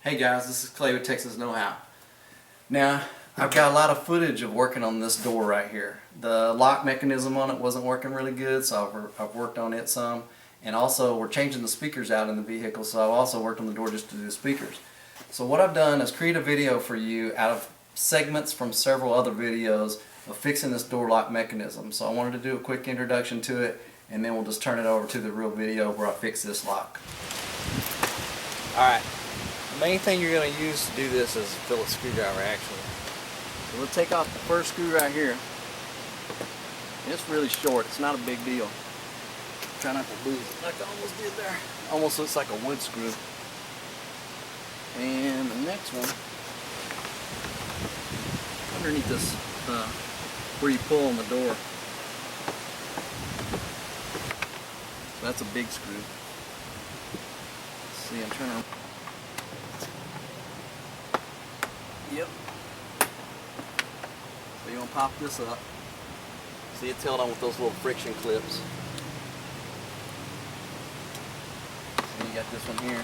Hey guys, this is Clay with Texas Know-How. Now, I've got a lot of footage of working on this door right here. The lock mechanism on it wasn't working really good, so I've worked on it some. And also, we're changing the speakers out in the vehicle, so I've also worked on the door just to do the speakers. So what I've done is create a video for you out of segments from several other videos of fixing this door lock mechanism. So I wanted to do a quick introduction to it, and then we'll just turn it over to the real video where I fix this lock. Alright, the main thing you're going to use to do this is a Phillips screwdriver actually. So we'll take off the first screw right here. It's really short, it's not a big deal. Try not to lose it like I almost did there. Almost looks like a wood screw. And the next one, underneath this, where you pull on the door. So that's a big screw. Let's see, I'm trying to... Yep. So you want to pop this up. See, it's held on with those little friction clips. So you got this one here.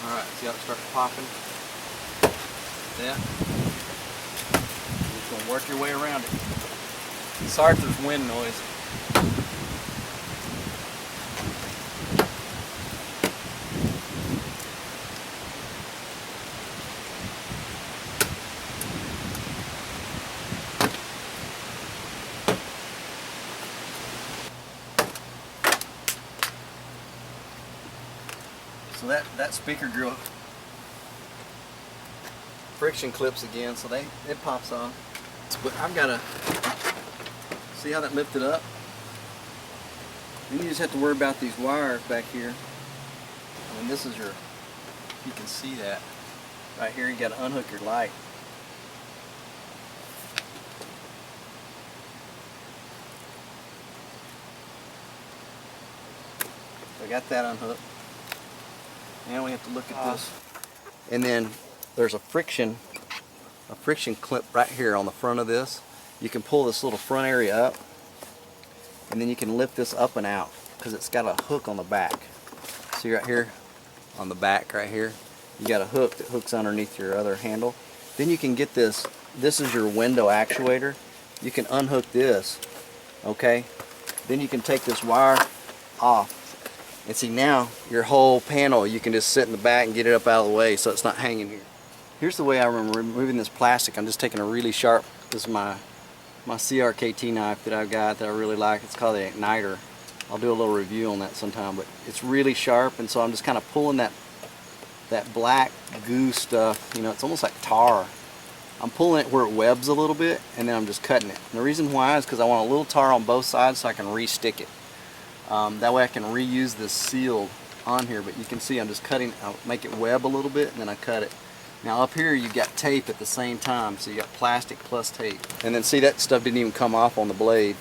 Alright, see how it starts popping? Yeah. You're just going to work your way around it. Sorry if there's wind noise. So that speaker grill friction clips again, so it pops off. But I've got to see how that lifted up. Then you just have to worry about these wires back here. And this is your, you can see that right here. You got to unhook your light. So I got that unhooked. Now we have to look at this. And then there's a friction clip right here on the front of this. You can pull this little front area up, and then you can lift this up and out because it's got a hook on the back. See right here on the back right here, you got a hook that hooks underneath your other handle. Then you can get this is your window actuator. You can unhook this, okay? Then you can take this wire off. And see, now your whole panel, you can just sit in the back and get it up out of the way so it's not hanging here. Here's the way I'm removing this plastic. I'm just taking a really sharp, this is my CRKT knife that I've got that I really like. It's called the Igniter. I'll do a little review on that sometime, but it's really sharp, and so I'm just kind of pulling that black goo stuff, you know, it's almost like tar. I'm pulling it where it webs a little bit, and then I'm just cutting it. And the reason why is because I want a little tar on both sides so I can re-stick it. That way I can reuse this sealed on here, but you can see I'm just cutting, I'll make it web a little bit and then I cut it. Now up here you've got tape at the same time, so you got plastic plus tape. And then see, that stuff didn't even come off on the blade.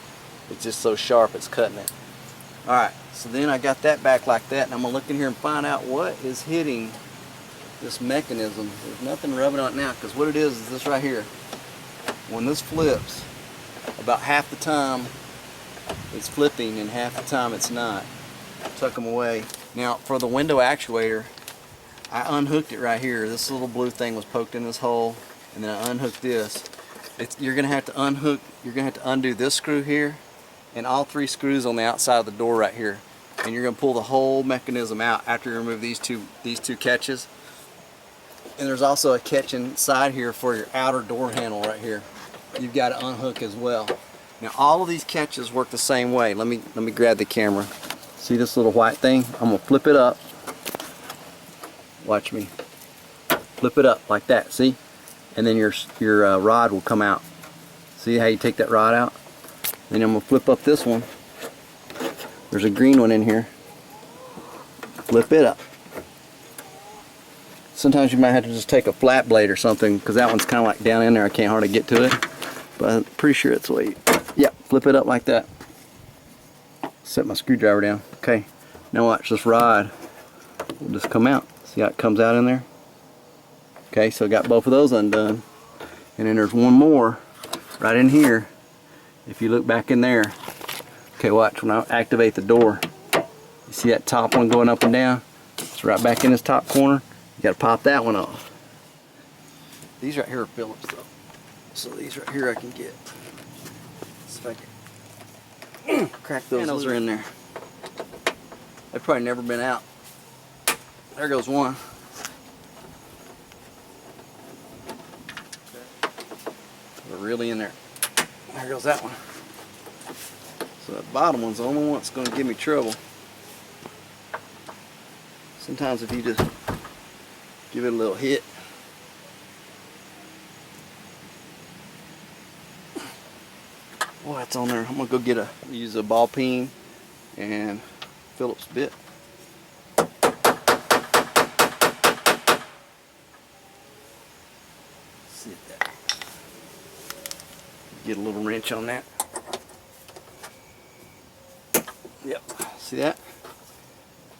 It's just so sharp it's cutting it. Alright, so then I got that back like that, and I'm going to look in here and find out what is hitting this mechanism. There's nothing rubbing on it now, because what it is this right here. When this flips, about half the time it's flipping and half the time it's not. Tuck them away. Now for the window actuator, I unhooked it right here. This little blue thing was poked in this hole, and then I unhooked this. You're gonna have to unhook, you're gonna have to undo this screw here and all 3 screws on the outside of the door right here. And you're gonna pull the whole mechanism out after you remove these two catches. And there's also a catch inside here for your outer door handle right here. You've got to unhook as well. Now all of these catches work the same way. Let me grab the camera. See this little white thing? I'm gonna flip it up. Watch me. Flip it up like that. See? And then your rod will come out. See how you take that rod out? Then I'm gonna flip up this one. There's a green one in here. Flip it up. Sometimes you might have to just take a flat blade or something, because that one's kind of like down in there. I can't hardly get to it. But I'm pretty sure it's the way. Yeah, flip it up like that. Set my screwdriver down. Okay, now watch this rod. Will just come out. See how it comes out in there? Okay, so I got both of those undone. And then there's one more right in here. If you look back in there, okay, watch when I activate the door. You see that top one going up and down? It's right back in this top corner. You got to pop that one off. These right here are Phillips though. So these right here I can get. See if I can crack those. Those are in there. They've probably never been out. There goes one. They're really in there. There goes that one. So that bottom one's the only one that's going to give me trouble. Sometimes if you just give it a little hit. Boy, that's on there. I'm going to go use a ball peen and Phillips bit. See that. Get a little wrench on that. Yep, see that?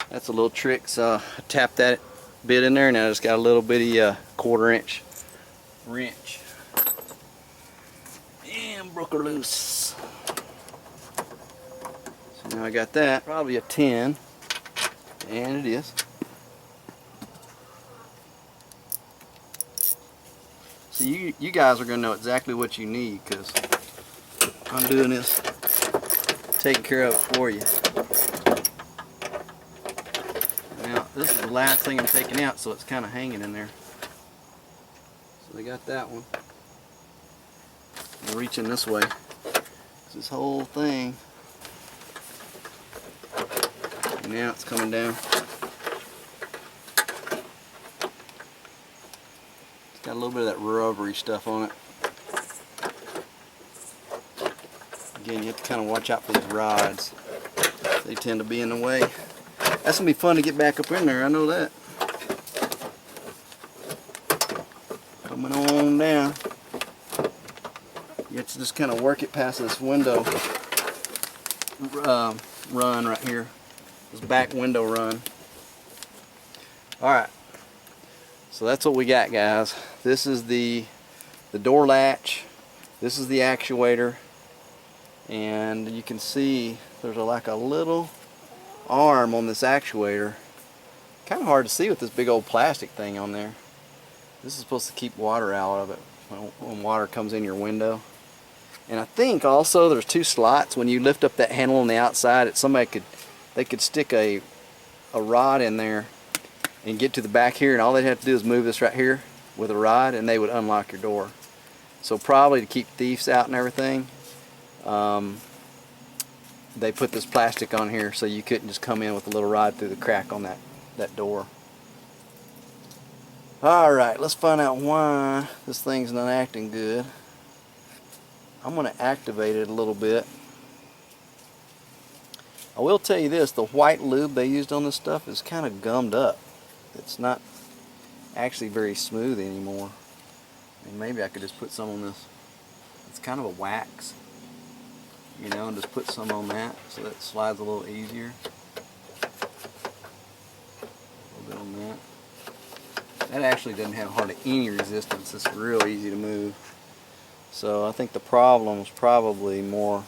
That's a little trick. So I tap that bit in there and I just got a little bitty 1/4 inch wrench. And broke her loose. So now I got that. Probably a 10. And it is. So you guys are going to know exactly what you need, because I'm doing this, taking care of it for you. Now this is the last thing I'm taking out, so it's kind of hanging in there. So they got that one. I'm reaching this way. This whole thing. And now it's coming down. Got a little bit of that rubbery stuff on it. Again, you have to kind of watch out for these rods. They tend to be in the way. That's going to be fun to get back up in there, I know that. Coming on down. You have to just kind of work it past this window run right here. This back window run. Alright. So that's what we got, guys. This is the door latch. This is the actuator. And you can see there's like a little arm on this actuator. Kind of hard to see with this big old plastic thing on there. This is supposed to keep water out of it when water comes in your window. And I think also there's 2 slots. When you lift up that handle on the outside, they could stick a rod in there and get to the back here, and all they'd have to do is move this right here with a rod and they would unlock your door. So probably to keep thieves out and everything, they put this plastic on here so you couldn't just come in with a little rod through the crack on that door. Alright, let's find out why this thing's not acting good. I'm going to activate it a little bit. I will tell you this, the white lube they used on this stuff is kind of gummed up. It's not actually very smooth anymore. And maybe I could just put some on this. It's kind of a wax, you know, and just put some on that so that it slides a little easier. A little bit on that. That actually doesn't have hardly any resistance. It's real easy to move. So I think the problem is probably more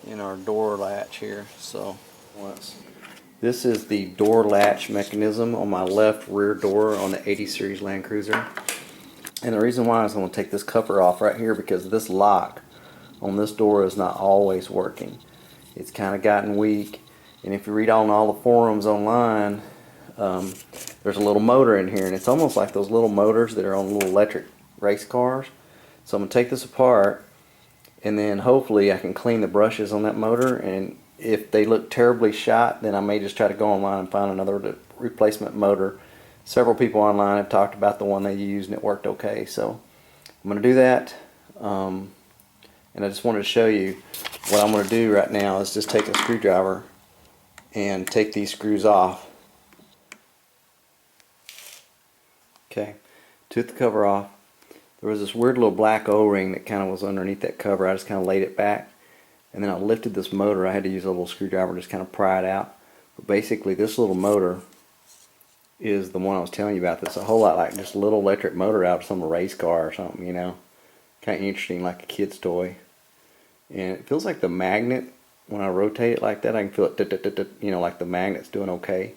in our door latch here. So this is the door latch mechanism on my left rear door on the 80 series Land Cruiser. And the reason why is I'm going to take this cover off right here, because this lock on this door is not always working. It's kind of gotten weak, and if you read on all the forums online, there's a little motor in here, and it's almost like those little motors that are on little electric race cars. So I'm going to take this apart, and then hopefully I can clean the brushes on that motor, and if they look terribly shot, then I may just try to go online and find another replacement motor. Several people online have talked about the one they used and it worked okay, so I'm going to do that. And I just wanted to show you what I'm going to do right now is just take a screwdriver and take these screws off. Okay, took the cover off. There was this weird little black O-ring that kind of was underneath that cover. I just kind of laid it back, and then I lifted this motor. I had to use a little screwdriver to just kind of pry it out. But basically, this little motor is the one I was telling you about. That's a whole lot like just a little electric motor out of some race car or something, you know. Kind of interesting, like a kid's toy. And it feels like the magnet, when I rotate it like that, I can feel it, you know, like the magnet's doing okay.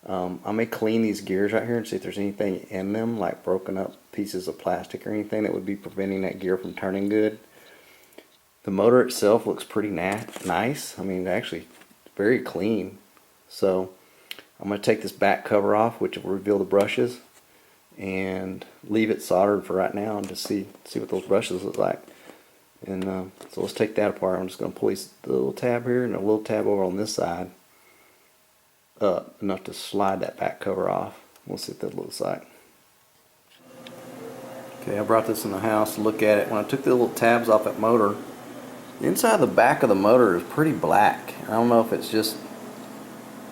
I may clean these gears right here and see if there's anything in them, like broken up pieces of plastic or anything that would be preventing that gear from turning good. The motor itself looks pretty nice. I mean, actually very clean. So I'm going to take this back cover off, which will reveal the brushes, and leave it soldered for right now and just see what those brushes look like. And so let's take that apart. I'm just going to pull the little tab here and a little tab over on this side up enough to slide that back cover off. We'll see what that looks like. Okay, I brought this in the house to look at it. When I took the little tabs off that motor, the inside of the back of the motor is pretty black. I don't know if it's just,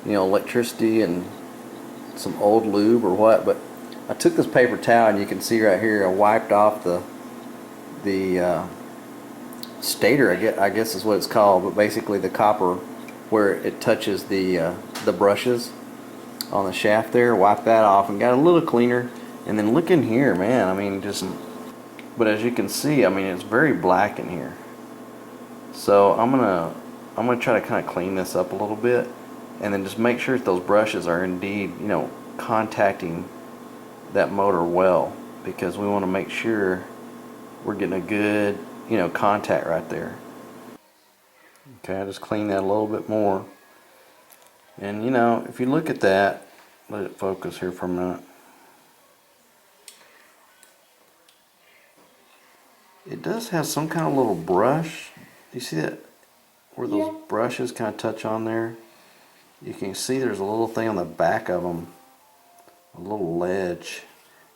you know, electricity and some old lube or what, but I took this paper towel and you can see right here I wiped off the stator, I guess is what it's called, but basically the copper where it touches the brushes on the shaft there. Wipe that off and got a little cleaner. And then look in here, man. I mean, but as you can see, I mean, it's very black in here. So I'm gonna try to kind of clean this up a little bit, and then just make sure that those brushes are indeed, you know, contacting that motor well, because we want to make sure we're getting a good, you know, contact right there. Okay, I just clean that a little bit more. And you know, if you look at that, let it focus here for a minute. It does have some kind of little brush. You see that? Where those brushes kind of touch on there? You can see there's a little thing on the back of them. A little ledge.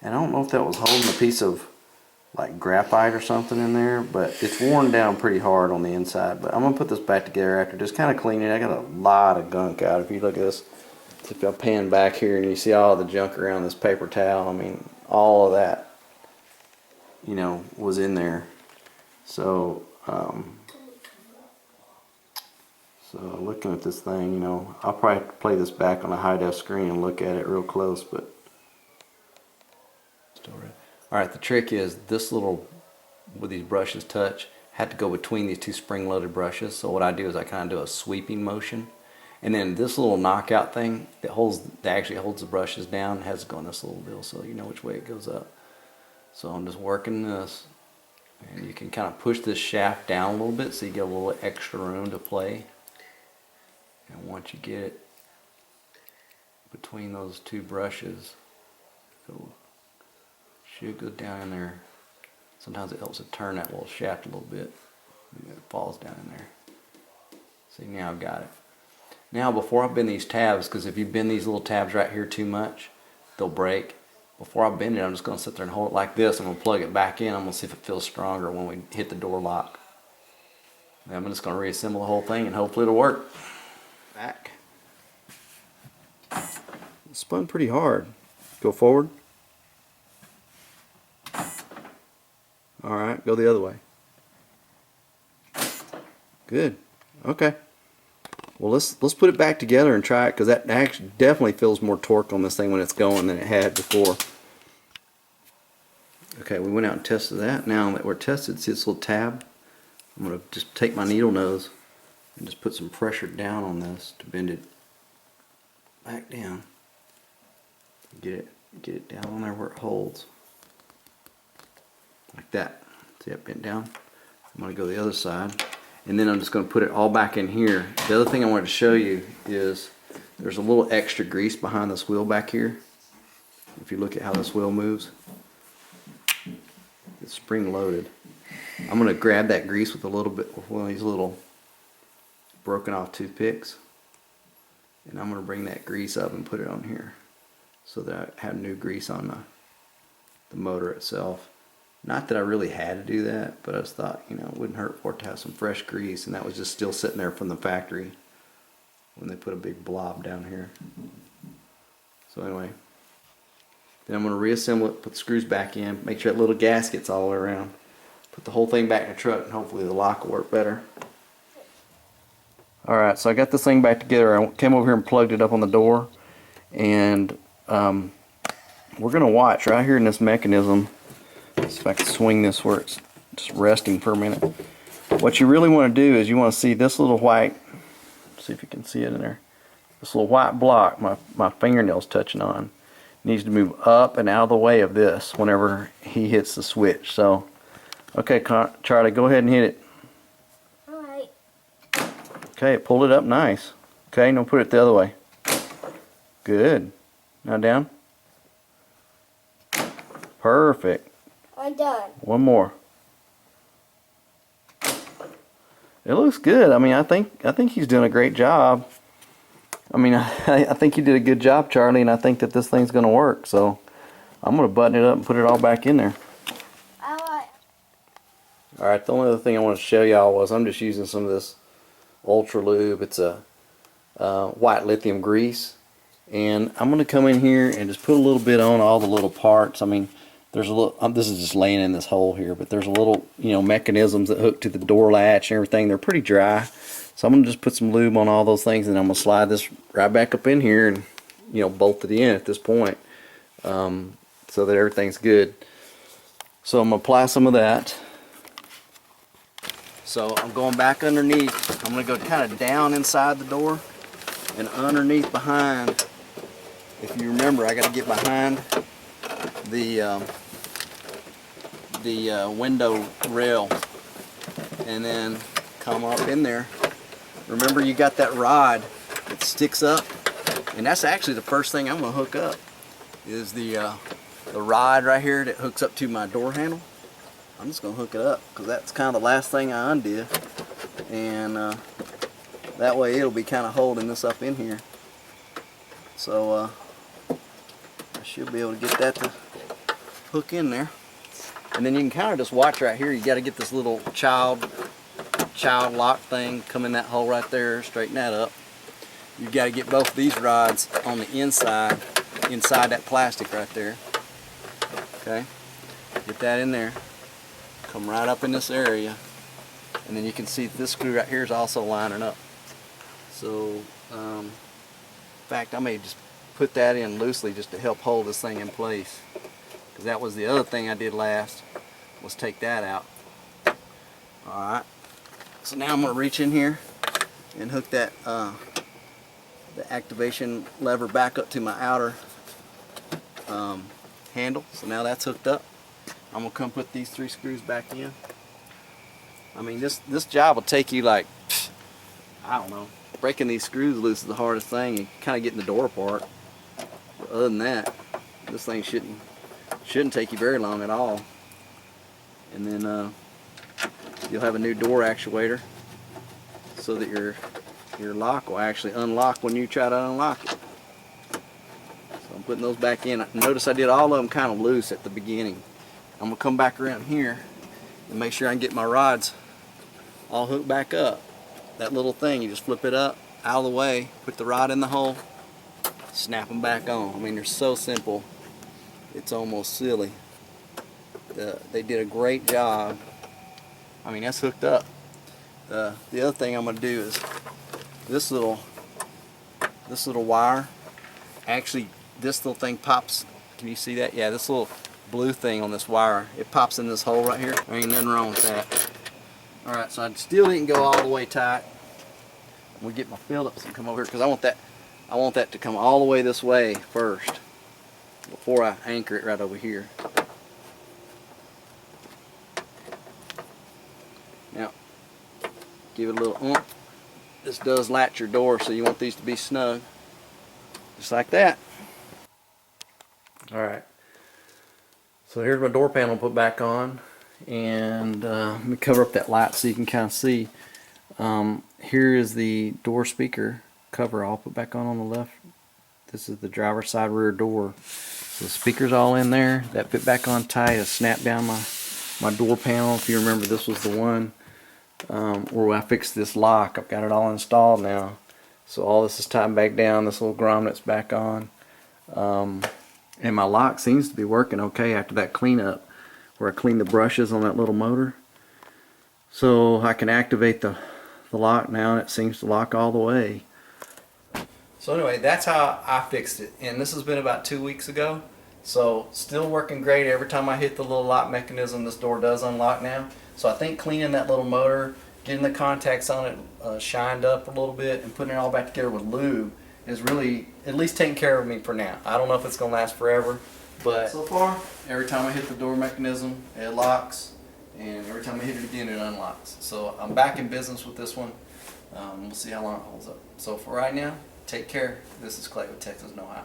And I don't know if that was holding a piece of like graphite or something in there, but it's worn down pretty hard on the inside. But I'm gonna put this back together after just kind of cleaning it. I got a lot of gunk out. If you look at this, if I pan back here and you see all the junk around this paper towel, I mean, all of that, you know, was in there. So looking at this thing, you know, I'll probably have to play this back on a high-def screen and look at it real close, but alright, the trick is this little, where these brushes touch, had to go between these two spring-loaded brushes. So what I do is I kind of do a sweeping motion, and then this little knockout thing that actually holds the brushes down has to go in this little deal, so you know which way it goes up. So I'm just working this, and you can kind of push this shaft down a little bit so you get a little extra room to play. And once you get it between those two brushes, it should go down in there. Sometimes it helps to turn that little shaft a little bit. It falls down in there. See, now I've got it. Now before I bend these tabs, because if you bend these little tabs right here too much, they'll break. Before I bend it, I'm just going to sit there and hold it like this. I'm going to plug it back in. I'm going to see if it feels stronger when we hit the door lock. Then I'm just going to reassemble the whole thing and hopefully it'll work. Back. It spun pretty hard. Go forward. Alright, go the other way. Good. Okay. Well, let's put it back together and try it, because that actually definitely feels more torque on this thing when it's going than it had before. Okay, we went out and tested that. Now that we're tested, see this little tab? I'm going to just take my needle nose and just put some pressure down on this to bend it back down. Get it down on there where it holds. Like that. See it bent down? I'm going to go the other side. And then I'm just going to put it all back in here. The other thing I wanted to show you is there's a little extra grease behind this wheel back here. If you look at how this wheel moves, it's spring loaded. I'm going to grab that grease with a little bit with one of these little broken off toothpicks, and I'm going to bring that grease up and put it on here so that I have new grease on the motor itself. Not that I really had to do that, but I just thought, you know, it wouldn't hurt for it to have some fresh grease, and that was just still sitting there from the factory when they put a big blob down here. So anyway, Then I'm going to reassemble it, put the screws back in, make sure that little gasket's all the way around. Put the whole thing back in the truck and hopefully the lock will work better. Alright, so I got this thing back together. I came over here and plugged it up on the door. And we're going to watch right here in this mechanism. Let's see if I can swing this where it's just resting for a minute. What you really want to do is you want to see this little white, see if you can see it in there. This little white block my fingernail's touching on needs to move up and out of the way of this whenever he hits the switch. So, okay, Charlie, go ahead and hit it. Alright. Okay, pulled it up nice. Okay, now put it the other way. Good. Now down. Perfect. I'm done. One more. It looks good. I mean, I think he's doing a great job. I mean, I think you did a good job, Charlie, and I think that this thing's going to work. So I'm going to button it up and put it all back in there. Alright. Alright, the only other thing I want to show y'all was I'm just using some of this Ultra Lube. It's a white lithium grease. And I'm going to come in here and just put a little bit on all the little parts. I mean, there's a little, this is just laying in this hole here, but there's a little, you know, mechanisms that hook to the door latch and everything. They're pretty dry. So I'm going to just put some lube on all those things, and I'm going to slide this right back up in here and, you know, bolt it in at this point, so that everything's good. So I'm going to apply some of that. So I'm going back underneath. I'm going to go kind of down inside the door and underneath behind. If you remember, I got to get behind the window rail and then come up in there. Remember, you got that rod that sticks up, and that's actually the first thing I'm going to hook up is the rod right here that hooks up to my door handle. I'm just going to hook it up because that's kind of the last thing I undid, and that way it'll be kind of holding this up in here. So I should be able to get that to hook in there. And then you can kind of just watch right here. You got to get this little child lock thing, come in that hole right there, straighten that up. You've got to get both these rods on the inside that plastic right there. Okay, get that in there, come right up in this area, and then you can see this screw right here is also lining up. So in fact, I may just put that in loosely just to help hold this thing in place, because that was the other thing I did last, was take that out. Alright, so now I'm going to reach in here and hook that the activation lever back up to my outer handle. So now that's hooked up. I'm going to come put these 3 screws back in. I mean, this job will take you like, I don't know, breaking these screws loose is the hardest thing, and kind of getting the door apart. But other than that, this thing shouldn't take you very long at all. And then you'll have a new door actuator so that your lock will actually unlock when you try to unlock it. So I'm putting those back in. Notice I did all of them kind of loose at the beginning. I'm going to come back around here and make sure I can get my rods all hooked back up. That little thing, you just flip it up, out of the way, put the rod in the hole, snap them back on. I mean, they're so simple, it's almost silly. They did a great job. I mean, that's hooked up. The other thing I'm going to do is this little wire, actually this little thing pops. Can you see that? Yeah, this little blue thing on this wire, it pops in this hole right here. There ain't nothing wrong with that. Alright, so I still didn't go all the way tight. I'm going to get my Phillips and come over here, because I want that to come all the way this way first before I anchor it right over here. Now, give it a little oomph. This does latch your door, so you want these to be snug. Just like that. Alright. So here's my door panel put back on. And let me cover up that light so you can kind of see. Here is the door speaker cover I'll put back on the left. This is the driver's side rear door. So the speaker's all in there. That fit back on tight. I snapped down my door panel. If you remember, this was the one where I fixed this lock. I've got it all installed now. So all this is tightened back down. This little grommet's back on. And my lock seems to be working okay after that cleanup, where I cleaned the brushes on that little motor. So I can activate the lock now, and it seems to lock all the way. So anyway, that's how I fixed it. And this has been about 2 weeks ago. So still working great. Every time I hit the little lock mechanism, this door does unlock now. So I think cleaning that little motor, getting the contacts on it shined up a little bit, and putting it all back together with lube is really at least taking care of me for now. I don't know if it's going to last forever, but so far, every time I hit the door mechanism, it locks, and every time I hit it again, it unlocks. So I'm back in business with this one. We'll see how long it holds up. So for right now, take care. This is Clay with Texas Know How.